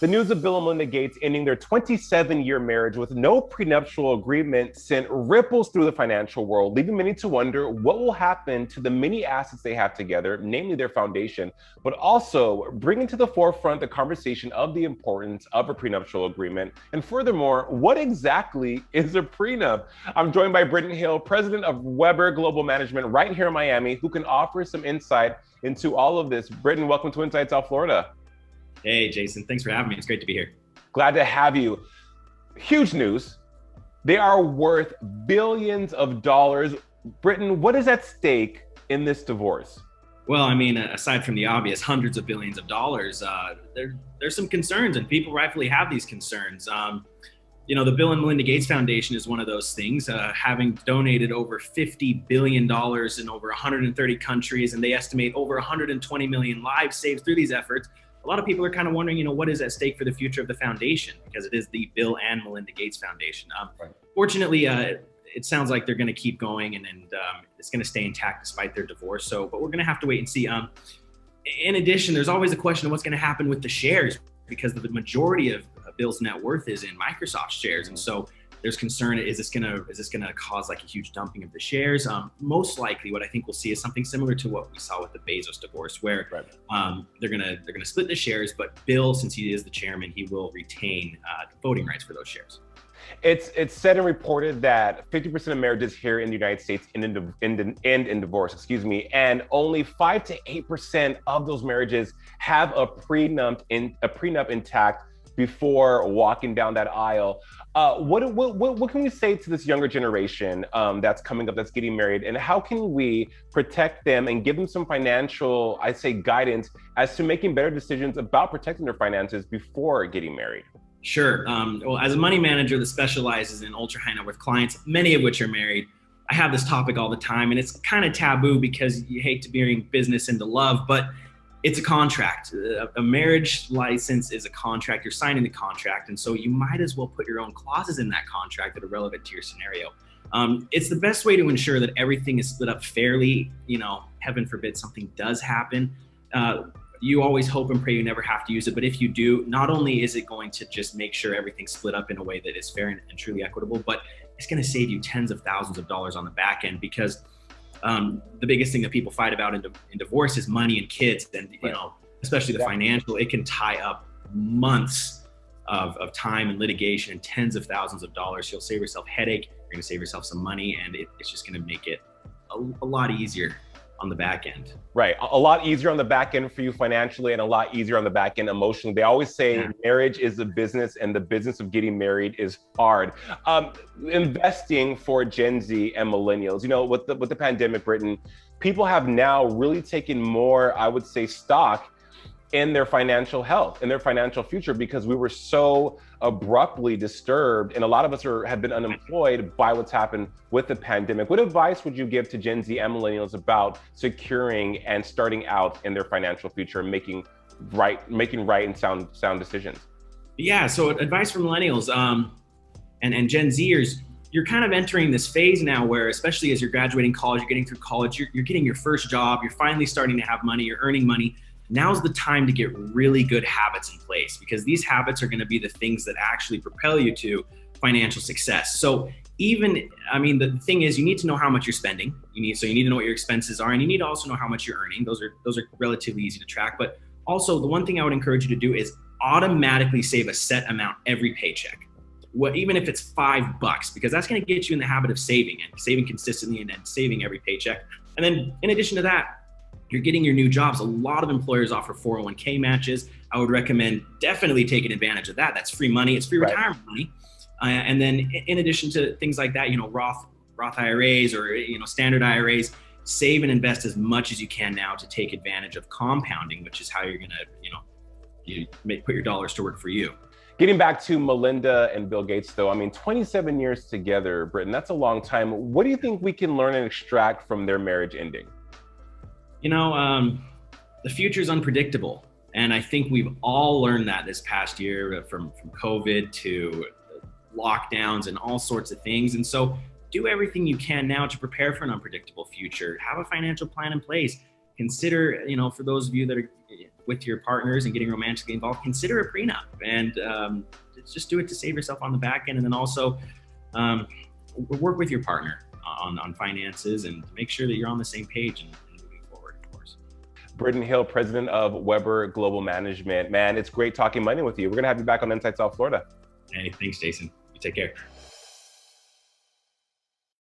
The news of Bill and Melinda Gates ending their 27-year marriage with no prenuptial agreement sent ripples through the financial world, leaving many to wonder what will happen to the many assets they have together, namely their foundation, but also bringing to the forefront the conversation of the importance of a prenuptial agreement. And furthermore, what exactly is a prenup? I'm joined by Britton Hill, president of Weber Global Management, right here in Miami, who can offer some insight into all of this. Britton, welcome to Inside South Florida. Hey, Jason, thanks for having me. It's great to be here. Glad to have you. Huge news. They are worth billions of dollars. Britton, what is at stake in this divorce? Well, I mean, aside from the obvious hundreds of billions of dollars, there's some concerns, and people rightfully have these concerns. The Bill and Melinda Gates Foundation is one of those things, having donated over $50 billion in over 130 countries, and they estimate over 120 million lives saved through these efforts. A lot of people are kind of wondering, what is at stake for the future of the foundation, because it is the Bill and Melinda Gates Foundation. Right. Fortunately, it sounds like they're going to keep going and it's going to stay intact despite their divorce. But we're going to have to wait and see. In addition, there's always a question of what's going to happen with the shares, because the majority of Bill's net worth is in Microsoft shares. And so there's concern, is this gonna cause like a huge dumping of the shares? Most likely what I think we'll see is something similar to what we saw with the Bezos divorce, where they're gonna split the shares, but Bill, since he is the chairman, he will retain voting rights for those shares. It's said and reported that 50% of marriages here in the United States end in divorce, and only 5 to 8% of those marriages have a prenup intact before walking down that aisle. What can we say to this younger generation that's coming up, that's getting married, and how can we protect them and give them some financial, I'd say, guidance as to making better decisions about protecting their finances before getting married? Sure. Well, as a money manager that specializes in ultra high net worth clients, many of which are married, I have this topic all the time, and it's kind of taboo because you hate to bring business into love, but it's a contract. A marriage license is a contract. You're signing the contract. And so you might as well put your own clauses in that contract that are relevant to your scenario. It's the best way to ensure that everything is split up fairly. Heaven forbid something does happen. You always hope and pray you never have to use it. But if you do, not only is it going to just make sure everything's split up in a way that is fair and truly equitable, but it's going to save you tens of thousands of dollars on the back end, because the biggest thing that people fight about in divorce is money and kids. And, especially the financial, it can tie up months of time and litigation and tens of thousands of dollars. You'll save yourself headache. You're going to save yourself some money, and it's just going to make it a lot easier on the back end. Right. A lot easier on the back end for you financially, and a lot easier on the back end emotionally. They always say marriage is a business, and the business of getting married is hard. Investing for Gen Z and millennials, with the pandemic, Britain, people have now really taken more, I would say, stock in their financial health, in their financial future, because we were so abruptly disturbed, and a lot of us have been unemployed by what's happened with the pandemic. What advice would you give to Gen Z and millennials about securing and starting out in their financial future and making right and sound decisions? Yeah, so advice for millennials and Gen Zers, you're kind of entering this phase now where, especially as you're graduating college, you're getting through college, you're getting your first job, you're finally starting to have money, you're earning money. Now's the time to get really good habits in place, because these habits are going to be the things that actually propel you to financial success. So the thing is, you need to know how much you're spending. You need to know what your expenses are, and you need to also know how much you're earning. Those are relatively easy to track. But also, the one thing I would encourage you to do is automatically save a set amount every paycheck. Even if it's $5, because that's going to get you in the habit of saving consistently and saving every paycheck. And then in addition to that, you're getting your new jobs. A lot of employers offer 401k matches. I would recommend definitely taking advantage of that. That's free money. It's free retirement money. And then in addition to things like that, Roth IRAs or, standard IRAs, save and invest as much as you can now to take advantage of compounding, which is how you're going to, put your dollars to work for you. Getting back to Melinda and Bill Gates, though, 27 years together, Britton, that's a long time. What do you think we can learn and extract from their marriage ending? The future is unpredictable. And I think we've all learned that this past year, from COVID to lockdowns and all sorts of things. And so do everything you can now to prepare for an unpredictable future. Have a financial plan in place. consider, for those of you that are with your partners and getting romantically involved, consider a prenup, and just do it to save yourself on the back end. And then also work with your partner on finances and make sure that you're on the same page and moving forward, of course. Britton Hill, president of Weber Global Management. Man, it's great talking money with you. We're going to have you back on Inside South Florida. Hey, thanks, Jason. You take care.